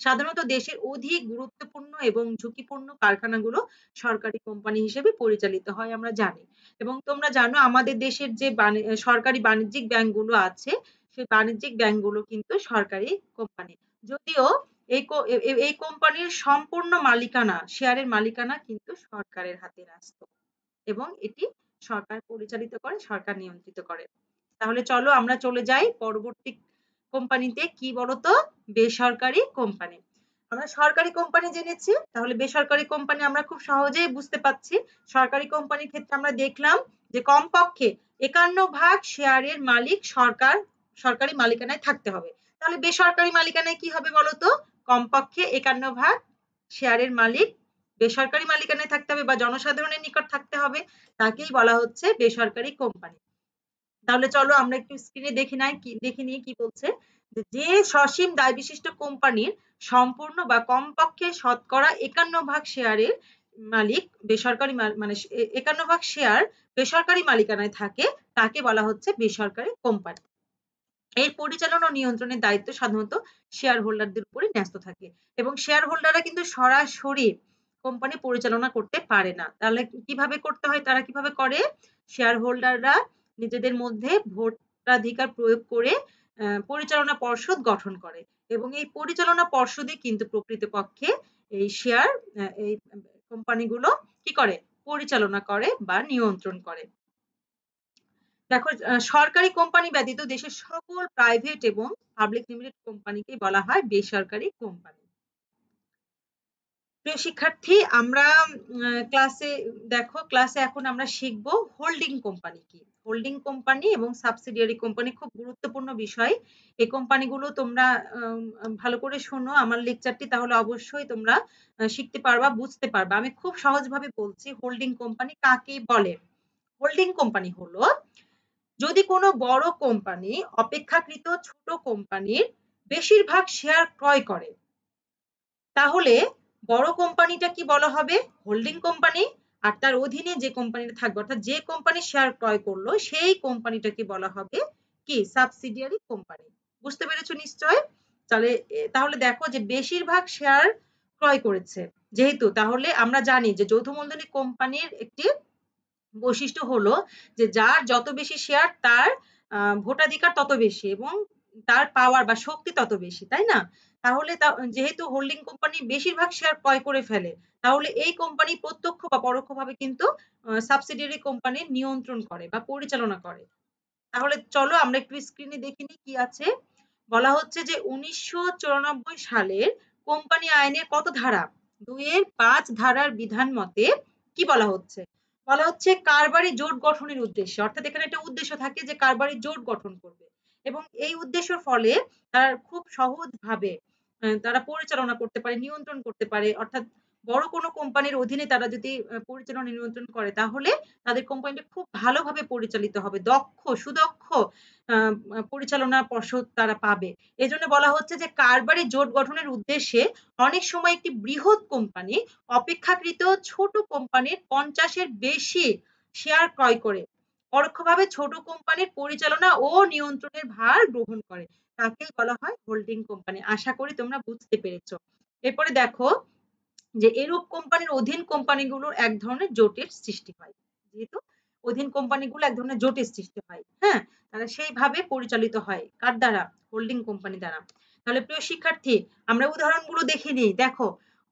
সাধারণত দেশের অধিক গুরুত্বপূর্ণ এবং ঝুঁকিপূর্ণ কারখানাগুলো সরকারি কোম্পানি হিসেবে পরিচালিত হয়, আমরা জানি। এবং তোমরা জানো আমাদের দেশের যে সরকারি বাণিজ্যিক ব্যাংকগুলো আছে, সেই বাণিজ্যিক ব্যাংকগুলো কিন্তু সরকারি কোম্পানি। যদিও এই কোম্পানির সম্পূর্ণ মালিকানা, শেয়ারের মালিকানা কিন্তু সরকারের হাতে ন্যস্ত এবং এটি সরকার পরিচালিত করে, সরকার নিয়ন্ত্রিত করে। তাহলে চলো আমরা চলে যাই পরবর্তী কোম্পানিতে, কি বলতো, বেসরকারি কোম্পানি। আমরা সরকারি কোম্পানি জেনেছি, তাহলে বেসরকারি কোম্পানি আমরা খুব সহজেই বুঝতে পারছি। সরকারি কোম্পানির ক্ষেত্রে আমরা দেখলাম যে কমপক্ষে 51 ভাগ শেয়ারের মালিক সরকারি মালিকানায় থাকতে হবে। তাহলে বেসরকারি মালিকানায় কি হবে বলতো? কমপক্ষে 51 ভাগ শেয়ারের মালিক বেসরকারি মালিকানায় থাকতে হবে বা জনসাধারণের নিকট থাকতে হবে, তাকেই বলা হচ্ছে বেসরকারি কোম্পানি। তাহলে চলো আমরা একটু স্ক্রিনে দেখে নিই কি বলছে। যে সসীম দায় বিশিষ্ট কোম্পানির সম্পূর্ণ বা কমপক্ষে শতকরা 51 ভাগ শেয়ারের মালিক বেসরকারি মানে 51 ভাগ শেয়ার বেসরকারি মালিকানায় থাকে, তাকে বলা হচ্ছে বেসরকারি কোম্পানি। এর পরিচালনা ও নিয়ন্ত্রণের দায়িত্ব সাধারণত শেয়ার হোল্ডারদের উপরে ন্যস্ত থাকে এবং শেয়ার হোল্ডাররা কিন্তু সরাসরি কোম্পানি পরিচালনা করতে পারে না। তাহলে কিভাবে করতে হয়, তারা কিভাবে করে? শেয়ার হোল্ডাররা নিজেদের মধ্যে ভোটাধিকার প্রয়োগ করে পরিচালনা পর্ষদ গঠন করে এবং এই পরিচালনা পর্ষদই কিন্তু প্রকৃতপক্ষে এই শেয়ার এই কোম্পানিগুলো কি করে, পরিচালনা করে বা নিয়ন্ত্রণ করে। দেখো সরকারি কোম্পানি ব্যতীত দেশের সকল প্রাইভেট এবং পাবলিক লিমিটেড কোম্পানিকে বলা হয় বেসরকারি কোম্পানি। প্রিয় শিক্ষার্থী, আমরা ক্লাসে এখন আমরা শিখব হোল্ডিং কোম্পানি কি। হোল্ডিং কোম্পানি এবং সাবসিডিয়ারি কোম্পানি খুব গুরুত্বপূর্ণ বিষয়। এই কোম্পানিগুলো তোমরা ভালো করে শোনো আমার লেকচারটি, তাহলে অবশ্যই তোমরা শিখতে পারবা, বুঝতে পারবা। আমি খুব সহজভাবে বলছি হোল্ডিং কোম্পানি কাকে বলে। হোল্ডিং কোম্পানি হলো যদি কোনো বড় কোম্পানি অপেক্ষাকৃত ছোট কোম্পানির বেশিরভাগ শেয়ার ক্রয় করে, তাহলে বড় কোম্পানিটা কি বলা হবে? Holding company. আর তার অধীনে যে কোম্পানিটা থাকবে, অর্থাৎ যে কোম্পানি শেয়ার ক্রয় করলো সেই কোম্পানিটাকে বলা হবে কি? Subsidiary company. বুঝতে পেরেছো নিশ্চয়? তাহলে দেখো যে বেশিরভাগ শেয়ার ক্রয় করেছে যেহেতু, তাহলে আমরা জানি যে যৌথ মূলধনী কোম্পানির একটি বৈশিষ্ট্য হলো যে যার যত বেশি শেয়ার তার ভোটাধিকার তত বেশি এবং তার পাওয়ার বা শক্তি তত বেশি, তাই না? তাহলে যেহেতু হোল্ডিং কোম্পানি বেশিরভাগ শেয়ার ক্রয় করে ফেলে, তাহলে এই কোম্পানি প্রত্যক্ষ বা পরোক্ষভাবে কিন্তু সাবসিডিয়ারি কোম্পানির নিয়ন্ত্রণ করে বা পরিচালনা করে। তাহলে চলো আমরা একটু স্ক্রিনে দেখে নিই কি আছে। বলা হচ্ছে যে ১৯৯৪ সালের কোম্পানি আইনের কত ধারা? ২ এর ৫ ধারার বিধান মতে কি বলা হচ্ছে? বলা হচ্ছে কারবারি জোট গঠনের উদ্দেশ্যে, অর্থাৎ এখানে একটা উদ্দেশ্য থাকে যে কারবারি জোট গঠন করবে এবং এই উদ্দেশ্যের ফলে তারা খুব সহজভাবে তারা পরিচালনা করতে পারে, নিয়ন্ত্রণ করতে পারে। অর্থাৎ বড় কোনো কোম্পানির অধীনে তারা যদি পরিচালনা নিয়ন্ত্রণ করে তাহলে তাদের কোম্পানিটা খুব ভালোভাবে পরিচালিত হবে। সুদক্ষ আ পরিচালনা পর্ষদ তারা পাবে। এজন্য বলা হচ্ছে যে কারবারি জোট গঠনের উদ্দেশ্যে অনেক সময় একটি বৃহৎ কোম্পানি অপেক্ষাকৃত ছোট কোম্পানির ৫০ এর বেশি শেয়ার ক্রয় করে পরোক্ষভাবে ছোট কোম্পানির পরিচালনা ও নিয়ন্ত্রণের ভার গ্রহণ করে। তাকেই বলা হয় হোল্ডিং কোম্পানি। আশা করি তোমরা বুঝতে পেরেছ। এরপরে দেখো যে এরূপ কোম্পানির অধীন কোম্পানিগুলোর এক ধরনের জোটের সৃষ্টি হয়। যেহেতু অধীন কোম্পানিগুলো এক ধরনের জোটের সৃষ্টি হয়। হ্যাঁ? তারা সেইভাবে পরিচালিত হয়। কার দ্বারা? হোল্ডিং কোম্পানি দ্বারা। তাহলে প্রিয় শিক্ষার্থী, আমরা উদাহরণগুলো দেখে নিই। দেখো,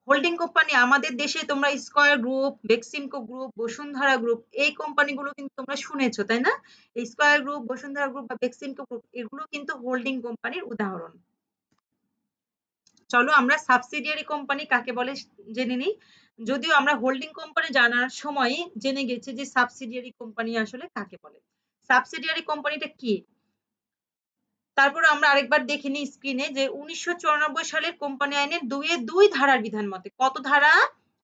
হোল্ডিং কোম্পানি আমাদের দেশে তোমরা square group, Beximco group, Bashundhara group এই কোম্পানিগুলো কিন্তু তোমরা শুনেছো, তাই না? এই স্কয়ার গ্রুপ, বসুন্ধরা গ্রুপ বা বেক্সিমকো গ্রুপ এগুলো কিন্তু হোল্ডিং কোম্পানির উদাহরণ। চলো আমরা সাবসিডিয়ারি কোম্পানি কাকে বলে জেনে নিই। যদিও আমরা হোল্ডিং কোম্পানি জানার সময়ই জেনে গেছি যে সাবসিডিয়ারি কোম্পানি আসলে কাকে বলে। সাবসিডিয়ারি কোম্পানিটা কি? তারপরে আমরা আরেকবার দেখে নিই স্ক্রিনে যে ১৯৯৪ সালের কোম্পানি আইনের ২ এর ২ ধারার বিধান মতে, কত ধারা?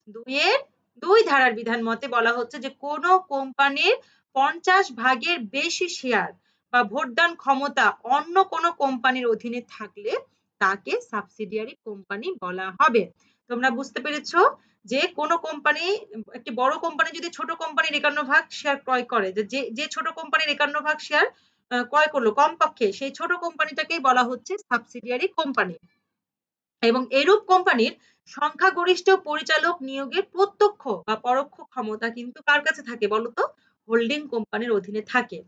২ এর ২ ধারার বিধান মতে বলা হচ্ছে যে কোন কোম্পানির ৫০ ভাগের বেশি শেয়ার বা ভোটদান ক্ষমতা অন্য কোন কোম্পানির অধীনে থাকলে তাকে সাবসিডিয়ারি কোম্পানি বলা হবে। তোমরা বুঝতে পেরেছো যে কোন কোম্পানি, একটি বড় কোম্পানি যদি ছোট কোম্পানির ৫১ ভাগ শেয়ার ক্রয় করে, যে ছোট কোম্পানির ৫১ ভাগ শেয়ার ক্রয় করলো কমপক্ষে সেই ছোট কোম্পানিটাকেই বলা হচ্ছে সাবসিডিয়ারি কোম্পানি। এবং এরূপ কোম্পানির সংখ্যাগরিষ্ঠ পরিচালক নিয়োগের প্রত্যক্ষ বা পরোক্ষ ক্ষমতা কিন্তু কার কাছে থাকে বলতো? হোল্ডিং কোম্পানির অধীনে থাকে।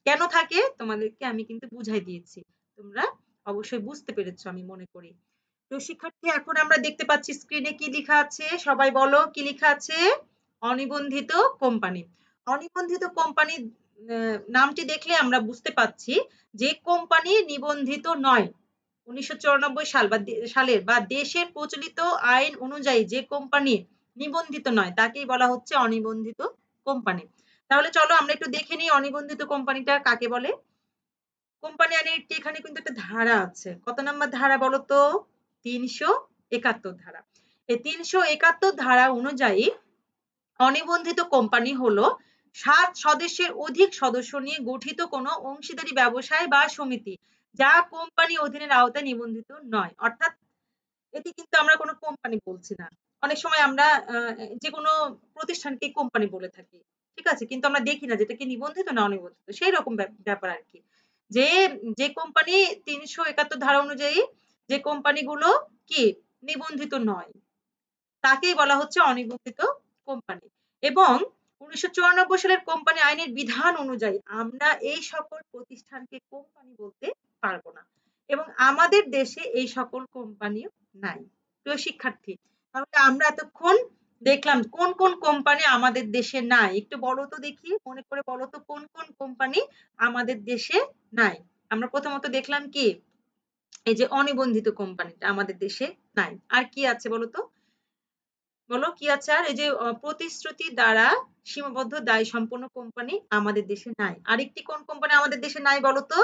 কেন থাকে? তোমাদেরকে আমি কিন্তু বুঝাই দিয়েছি। তোমরা অবশ্যই বুঝতে পেরেছো আমি মনে করি। তো শিক্ষার্থী, এখন আমরা দেখতে পাচ্ছি স্ক্রিনে কি লিখা আছে? সবাই বলো কি লিখা আছে? অনিবন্ধিত কোম্পানি। অনিবন্ধিত কোম্পানি নামটি দেখলে আমরা বুঝতে পাচ্ছি যে কোম্পানি নিবন্ধিত নয়। ১৯৯৪ সালের বা দেশের প্রচলিত আইন অনুযায়ী যে কোম্পানি নিবন্ধিত নয় তাকেই বলা হচ্ছে অনিবন্ধিত কোম্পানি। তাহলে চলো আমরা একটু দেখে নিই অনিবন্ধিত কোম্পানিটা কাকে বলে। কোম্পানি আইনের এখানে কিন্তু একটা ধারা আছে। কত নাম্বার ধারা বলো তো? ৩৭১ ধারা। এই ৩৭১ ধারা অনুযায়ী অনিবন্ধিত কোম্পানি হলো ৭ সদস্যের অধিক সদস্য নিয়ে গঠিত কোনো অংশীদারি ব্যবসায় বা সমিতি যা কোম্পানি অধীনের আওতায় নিবন্ধিত নয়। অর্থাৎ এটি কিন্তু আমরা কোনো কোম্পানি বলছি না। অনেক সময় আমরা যেকোনো প্রতিষ্ঠানকেই কোম্পানি বলে থাকি। ঠিক আছে? কিন্তু আমরা দেখি না যে এটা কি নিবন্ধিত না অনিবন্ধিত। সেইরকম ব্যাপার আরকি। যে, যে কোম্পানি ৩৭১ ধারা অনুযায়ী যে কোম্পানিগুলো কি নিবন্ধিত নয় তাকেই বলা হচ্ছে অনিবন্ধিত কোম্পানি। এবং ১৯৯৪ সালের কোম্পানি আইনের বিধান অনুযায়ী আমরা এই সকল প্রতিষ্ঠানকে কোম্পানি বলতে পারব না। এবং আমাদের দেশে এই সকল কোম্পানিও নাই। প্রিয় শিক্ষার্থী, তাহলে আমরা এতক্ষণ দেখলাম কোন, কোন কোম্পানি আমাদের দেশে নাই। একটু বলো তো দেখি, মনে করে বলো তো কোন, কোন কোম্পানি আমাদের দেশে নাই? আমরা প্রথমত দেখলাম কি? এই যে অনিবন্ধিত কোম্পানিটা আমাদের দেশে নাই। আর কি আছে বলো তো? বলো কি আছে আর? এই যে প্রতিশ্রুতি দ্বারা সীমাবদ্ধ দায় সম্পন্ন কোম্পানি আমাদের দেশে নাই। আরেকটি কোন কোম্পানি আমাদের দেশে নাই বলো তো?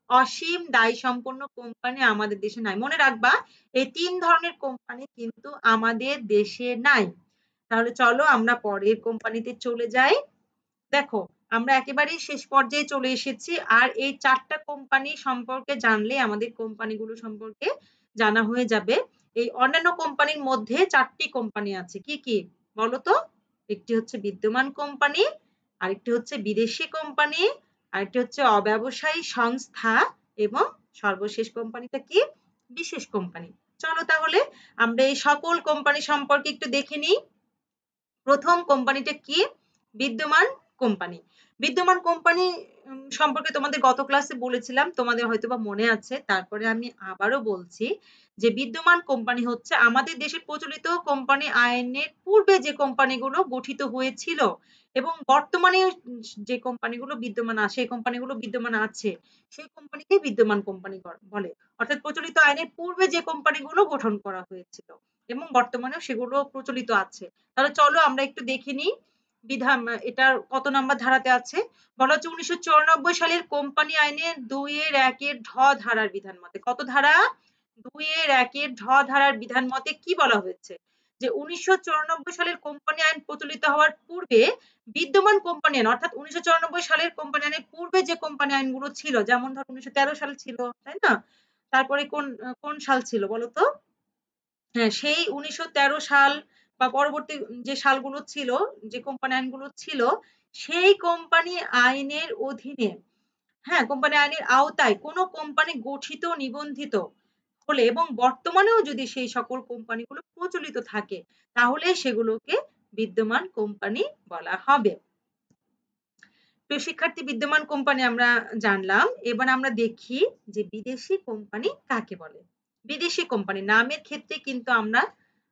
অসীম দায় সম্পন্ন কোম্পানি আমাদের দেশে নাই। মনে রাখবা এই ৩ ধরনের কোম্পানি কিন্তু আমাদের দেশে নাই। তাহলে চলো আমরা পরের কোম্পানিতে চলে যাই। দেখো, আমরা একেবারেই শেষ পর্যায়ে চলে এসেছি। আর এই ৪ টা কোম্পানি সম্পর্কে জানলে আমাদের কোম্পানিগুলো সম্পর্কে জানা হয়ে যাবে। এই অন্যান্য কোম্পানির মধ্যে ৪ টি কোম্পানি আছে। কি, কি? বলো তো? একটি হচ্ছে বিদ্যমান কোম্পানি, আরেকটি হচ্ছে বিদেশি কোম্পানি, আরেকটি হচ্ছে অব্যবসায়ী সংস্থা এবং সর্বশেষ কোম্পানিটা কি? বিশেষ কোম্পানি। চলো তাহলে আমরা এই সকল কোম্পানি সম্পর্কে একটু দেখে নিই। ১ম কোম্পানিটা কি? বিদ্যমান কোম্পানি। বিদ্যমান কোম্পানি সম্পর্কে তোমাদের গত ক্লাসে বলেছিলাম, তোমাদের হয়তোবা মনে আছে, তারপরে আমি আবারও বলছি যে বিদ্যমান কোম্পানি হচ্ছে আমাদের দেশের প্রচলিত কোম্পানি আইনের পূর্বে যে কোম্পানিগুলো গঠিত হয়েছিল এবং বর্তমানে যে কোম্পানিগুলো বিদ্যমান আছে, সেই কোম্পানিগুলো বিদ্যমান আছে, সেই কোম্পানিকেই বিদ্যমান কোম্পানি বলে। অর্থাৎ প্রচলিত আইনের পূর্বে যে কোম্পানিগুলো গঠন করা হয়েছিল এবং বর্তমানেও সেগুলো প্রচলিত আছে। তাহলে চলো আমরা একটু দেখে নিই বিধান এটার কত নাম্বার ধারাতে আছে। বলা হচ্ছে 1994 সালের কোম্পানি আইনের 2-1 ঢ ধারার বিধান মতে। কত ধারা? 2-1 ঢ ধারার বিধান মতে কি বলা হয়েছে? যে 1994 সালের কোম্পানি আইন প্রচলিত হওয়ার পূর্বে বিদ্যমান কোম্পানি আইন, অর্থাৎ 1994 সালের কোম্পানি আইনের পূর্বে যে কোম্পানি আইনগুলো ছিল, যেমন ধর 1913 সাল ছিল, তাই না? তারপরে কোন কোন সাল ছিল বলতো? হ্যাঁ, সেই 1913 সাল বা পরবর্তী যে সালগুলো ছিল, যে কোম্পানি আইনগুলো ছিল, সেই কোম্পানি আইনের অধীনে, হ্যাঁ, কোম্পানি আইনের আওতায় কোনো কোম্পানি গঠিত নিবন্ধিত হলে এবং বর্তমানেও যদি সেই সকল কোম্পানিগুলো প্রচলিত থাকে, তাহলে সেগুলোকে বিদ্যমান কোম্পানি বলা হবে। প্রিয় শিক্ষার্থী, বিদ্যমান কোম্পানি আমরা জানলাম। এবার আমরা দেখি যে বিদেশি কোম্পানি কাকে বলে। বিদেশি কোম্পানি নামের ক্ষেত্রে কিন্তু আমরা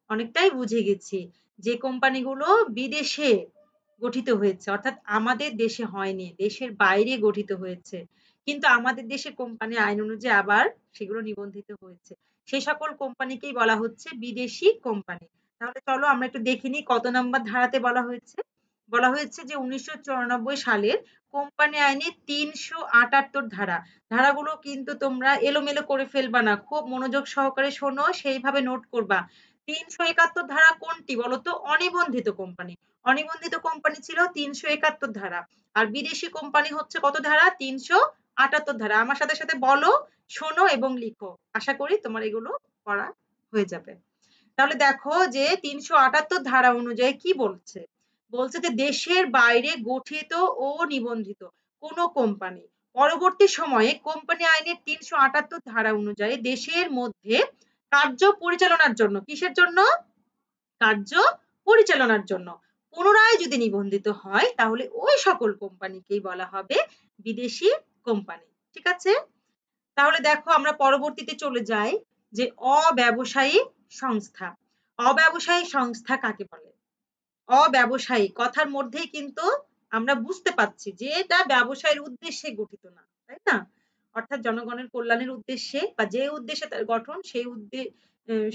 অনেকটাই বুঝে গেছি যে কোম্পানিগুলো বিদেশে গঠিত হয়েছে, অর্থাৎ আমাদের দেশে হয়নি, দেশের বাইরে গঠিত হয়েছে, কিন্তু আমাদের দেশে কোম্পানি আইন অনুযায়ী আবার সেগুলো নিবন্ধিত হয়েছে, সেই সকল কোম্পানিকেই বলা হচ্ছে বিদেশি কোম্পানি। তাহলে চলো আমরা একটু দেখে নিই কত নম্বর ধারাতে বলা হয়েছে। বলা হয়েছে যে 1994 সালের কোম্পানি আইনের 378 ধারা। ধারাগুলো কিন্তু তোমরা এলোমেলো করে ফেলবা না, খুব মনোযোগ সহকারে শোনো, সেইভাবে নোট করবা। 371 ধারা কোনটি বলতো? অনিবন্ধিত কোম্পানি। অনিবন্ধিত কোম্পানি ছিল 371 ধারা। আর বিদেশি কোম্পানি হচ্ছে কত ধারা? 378 ধারা। আমার সাথে সাথে বলো, শোনো এবং লিখো। আশা করি তোমার এগুলো পড়া হয়ে যাবে। তাহলে দেখো যে 378 ধারা অনুযায়ী কি বলছে? বলছে যে দেশের বাইরে গঠিত ও নিবন্ধিত কোনো কোম্পানি পরবর্তী সময়ে কোম্পানি আইনের 378 ধারা অনুযায়ী দেশের মধ্যে কার্য পরিচালনার জন্য, কিসের জন্য? কার্য পরিচালনার জন্য পুনরায় যদি নিবন্ধিত হয়, তাহলে ওই সকল কোম্পানিকেই বলা হবে বিদেশি কোম্পানি। ঠিক আছে? তাহলে দেখো আমরা পরবর্তীতে চলে যাই যে অব্যবসায়ী সংস্থা। অব্যবসায়ী সংস্থা কাকে বলে? অব্যবসায়ী কথার মধ্যেই কিন্তু আমরা বুঝতে পারছি যে এটা ব্যবসায়ের উদ্দেশ্যে গঠিত না, তাই না? অর্থাৎ জনগণের কল্যাণের উদ্দেশ্যে বা যে উদ্দেশ্যে তার গঠন,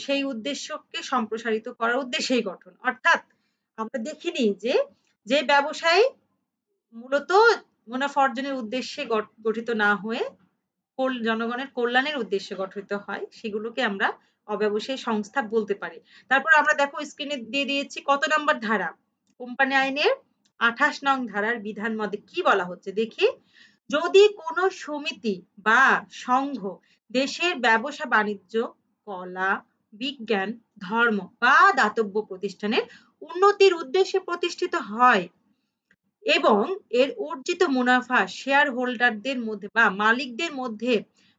সেই উদ্দেশ্যকে সম্প্রসারিত করার উদ্দেশ্যেই গঠন। অর্থাৎ আমরা দেখিনি যে যে ব্যবসায় মূলত মুনাফা অর্জনের উদ্দেশ্যে গঠিত না হয়ে জনগণের কল্যাণের উদ্দেশ্যে গঠিত হয়, সেগুলোকে আমরা অব্যবসায়ী সংস্থা বলতে পারি। তারপর আমরা দেখো স্ক্রিনে দিয়ে দিয়েছি কত নম্বর ধারা। কোম্পানি আইনের 28 নং ধারার বিধান মতে কি বলা হচ্ছে দেখি। যদি কোনো সমিতি বা সংঘ দেশের ব্যবসা বাণিজ্য, কলা, বিজ্ঞান, ধর্ম বা দাতব্য প্রতিষ্ঠানের উন্নতির উদ্দেশ্যে প্রতিষ্ঠিত হয় এবং এর অর্জিত মুনাফা শেয়ার হোল্ডারদের মধ্যে বা মালিকদের মধ্যে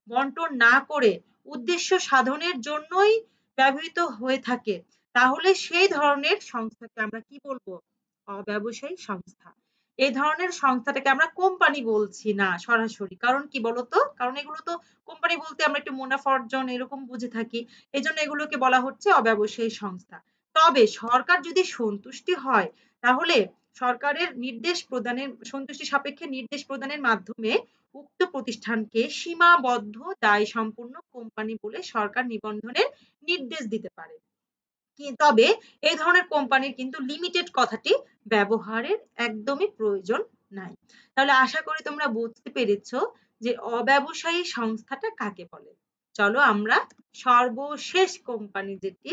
বন্টন না করে উদ্দেশ্য সাধনের জন্যই ব্যবহৃত হয়ে থাকে, তাহলে সেই ধরনের সংস্থাকে আমরা কি বলবো? অব্যবসায়ী সংস্থা। এই ধরনের সংস্থাটাকে আমরা কোম্পানি বলছি না সরাসরি। কারণ কি বলতো? কারণ এগুলো তো কোম্পানি বলতে আমরা একটু মুনাফা অর্জন এরকম বুঝে থাকি, এই জন্য এগুলোকে বলা হচ্ছে অব্যবসায়ী সংস্থা। তবে সরকার যদি সন্তুষ্টি হয়, তাহলে সরকারের নির্দেশ প্রদানের সন্তুষ্টি সাপেক্ষে নির্দেশ প্রদানের মাধ্যমে উক্ত প্রতিষ্ঠানকে সীমাবদ্ধ দায় সম্পূর্ণ কোম্পানি বলে সরকার নিবন্ধনের নির্দেশ দিতে পারে। তবে এই ধরনের কোম্পানির কিন্তু লিমিটেড কথাটি ব্যবহারের একদমই প্রয়োজন নাই। তাহলে আশা করি তোমরা বুঝতে পেরেছো যে অব্যবসায়ী সংস্থাটা কাকে বলে। চলো আমরা সর্বশেষ কোম্পানি যেটি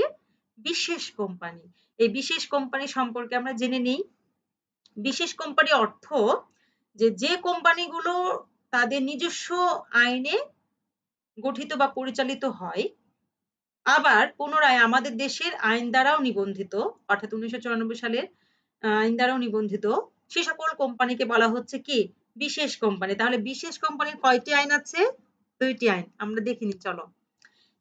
বিশেষ কোম্পানি, এই বিশেষ কোম্পানি সম্পর্কে আমরা জেনে নিই। বিশেষ কোম্পানি অর্থ যে যে কোম্পানিগুলো তাদের নিজস্ব আইনে গঠিত বা পরিচালিত হয়, আবার পুনরায় আমাদের দেশের আইন দ্বারাও নিবন্ধিত, অর্থাৎ 1994 সালের আইন দ্বারাও নিবন্ধিত, সে সকল কোম্পানিকে বলা হচ্ছে কি? বিশেষ কোম্পানি। তাহলে বিশেষ কোম্পানির কয়টি আইন আছে? 2টি আইন। আমরা দেখিনি, চলো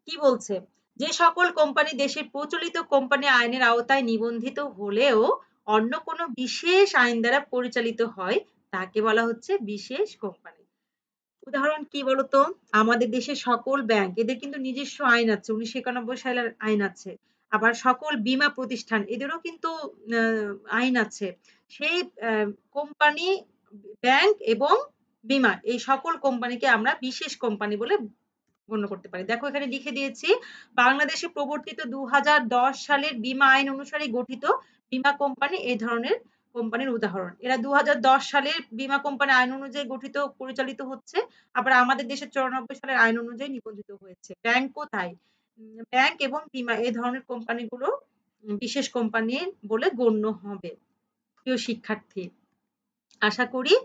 কি বলছে। যে সকল কোম্পানি দেশের প্রচলিত কোম্পানি আইনের আওতায় নিবন্ধিত হলেও অন্য কোনো বিশেষ আইন দ্বারা পরিচালিত হয় তাকে বলা হচ্ছে বিশেষ কোম্পানি। উদাহরণ কি বলতো? আমাদের দেশের সকল ব্যাংক এদের কিন্তু নিজস্ব আইন আছে। ১৯৯১ সালের আইন আছে। আবার সকল বীমা প্রতিষ্ঠান এদেরও কিন্তু আ আইন আছে। সেই কোম্পানি, ব্যাংক এবং বীমা এই সকল কোম্পানিকে আমরা বিশেষ কোম্পানি বলে গণ্য করতে পারি। দেখো এখানে লিখে দিয়েছি, বাংলাদেশে প্রবর্তিত ২০১০ সালের বীমা আইন অনুসারে গঠিত বীমা কোম্পানি এই ধরনের কোম্পানির উদাহরণ। এরা ২০১০ সালের বীমা কোম্পানি আইন অনুযায়ী গঠিত পরিচালিত হচ্ছে। আবার আমাদের দেশে ৯৪ সালের আইন অনুযায়ী নিবন্ধিত হয়েছে। ব্যাংকও তাই। ব্যাংক এবং বীমা এই ধরনের কোম্পানিগুলো বিশেষ কোম্পানি বলে গণ্য হবে। প্রিয় শিক্ষার্থী, আশা করি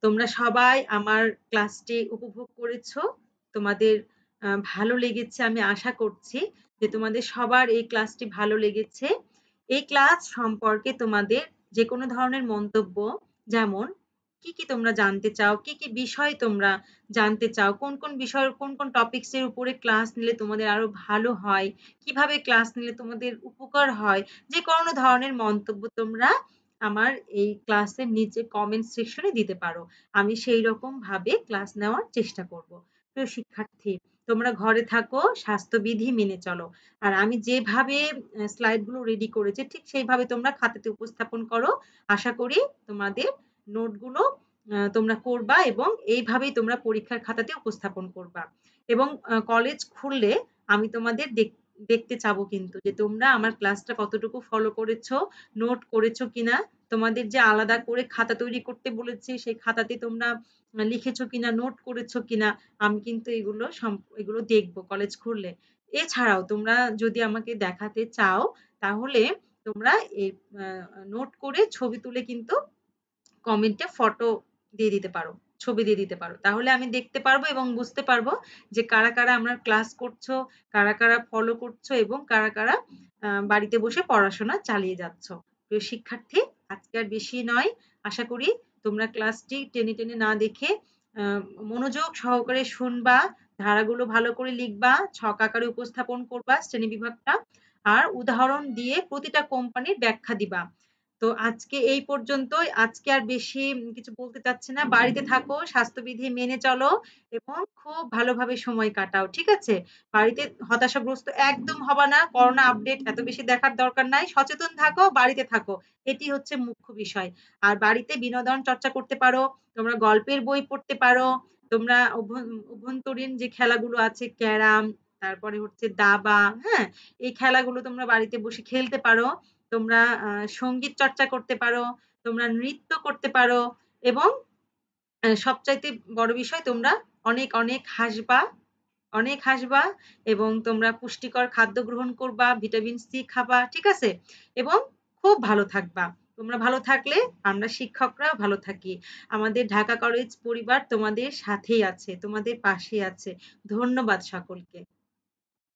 তোমরা সবাই আমার ক্লাসটি উপভোগ করেছো। তোমাদের ভালো লেগেছে আমি আশা করছি যে তোমাদের সবার এই ক্লাসটি ভালো লেগেছে। এই ক্লাস সম্পর্কে তোমাদের যেকোনো ধরনের মন্তব্য, যেমন কি তোমরা জানতে চাও, কি বিষয় তোমরা জানতে চাও, কোন বিষয়ের কোন টপিকস এর উপরে ক্লাস নিলে তোমাদের আরো ভালো হয়, কিভাবে ক্লাস নিলে তোমাদের উপকার হয়, যেকোনো ধরনের মন্তব্য তোমরা আমার এই ক্লাসের নিচে কমেন্ট সেকশনে দিতে পারো। আমি সেই রকম ভাবে ক্লাস নেওয়ার চেষ্টা করব। প্রিয় শিক্ষার্থী, তোমরা ঘরে থাকো, স্বাস্থ্যবিধি মেনে চলো। আর আমি যেভাবে স্লাইড গুলো রেডি করেছি ঠিক সেইভাবে তোমরা খাতাতে উপস্থাপন করো। আশা করি তোমাদের নোটগুলো তোমরা করবা এবং এইভাবেই তোমরা পরীক্ষার খাতাতে উপস্থাপন করবা। এবং কলেজ খুললে আমি তোমাদের দেখতে চাবো কিন্তু যে তোমরা আমার ক্লাসটা কতটুকু ফলো করেছো, নোট করেছো কিনা, তোমাদের যে আলাদা করে খাতা তৈরি করতে বলেছি সেই খাতাতে তোমরা লিখেছো কিনা, নোট করেছো কিনা, আমি কিন্তু এগুলো দেখবো কলেজ খুললে। এছাড়াও তোমরা যদি আমাকে দেখাতে চাও তাহলে তোমরা এই নোট করে ছবি তুলে কিন্তু কমেন্টে ফটো দিয়ে দিতে পারো, ছবি দিয়ে দিতে পারো। তাহলে আমি দেখতে পারবো এবং বুঝতে পারবো যে কারা আমার ক্লাস করছো, কারা ফলো করছো এবং কারা বাড়িতে বসে পড়াশোনা চালিয়ে যাচ্ছ। প্রিয় শিক্ষার্থী, আজকে আর বেশি নয়। আশা করি তোমরা ক্লাসটি টেনে না দেখে মনোযোগ সহকারে শুনবা, ধারাগুলো ভালো করে লিখবা, ছক আকারে উপস্থাপন করবা শ্রেণীবিভাগটা, আর উদাহরণ দিয়ে প্রতিটা কোম্পানির ব্যাখ্যা দিবা। তো আজকে এই পর্যন্তই। আজকে আর বেশি কিছু বলতে চাচ্ছি না। বাড়িতে থাকো, স্বাস্থ্যবিধি মেনে চলো এবং খুব ভালোভাবে সময় কাটাও। ঠিক আছে? বাড়িতে হতাশাগ্রস্ত একদম হবা না। করোনা আপডেট এত বেশি দেখার দরকার নাই। সচেতন থাকো, বাড়িতে থাকো। এটি হচ্ছে মুখ্য বিষয়। আর বাড়িতে বিনোদন চর্চা করতে পারো। তোমরা গল্পের বই পড়তে পারো। তোমরা অভ্যন্তরীণ যে খেলাগুলো আছে ক্যারাম, তারপরে হচ্ছে দাবা, হ্যাঁ? এই খেলাগুলো তোমরা বাড়িতে বসে খেলতে পারো। তোমরা সঙ্গীত চর্চা করতে পারো, তোমরা নৃত্য করতে পারো এবং সবচাইতে বড় বিষয় তোমরা অনেক হাসবা, অনেক হাসবা এবং তোমরা পুষ্টিকর খাদ্য গ্রহণ করবা, ভিটামিন সি খাবা, ঠিক আছে? এবং খুব ভালো থাকবা। তোমরা ভালো থাকলে আমরা শিক্ষকরাও ভালো থাকি। আমাদের ঢাকা কলেজ পরিবার তোমাদের সাথেই আছে, তোমাদের পাশে আছে। ধন্যবাদ সকলকে।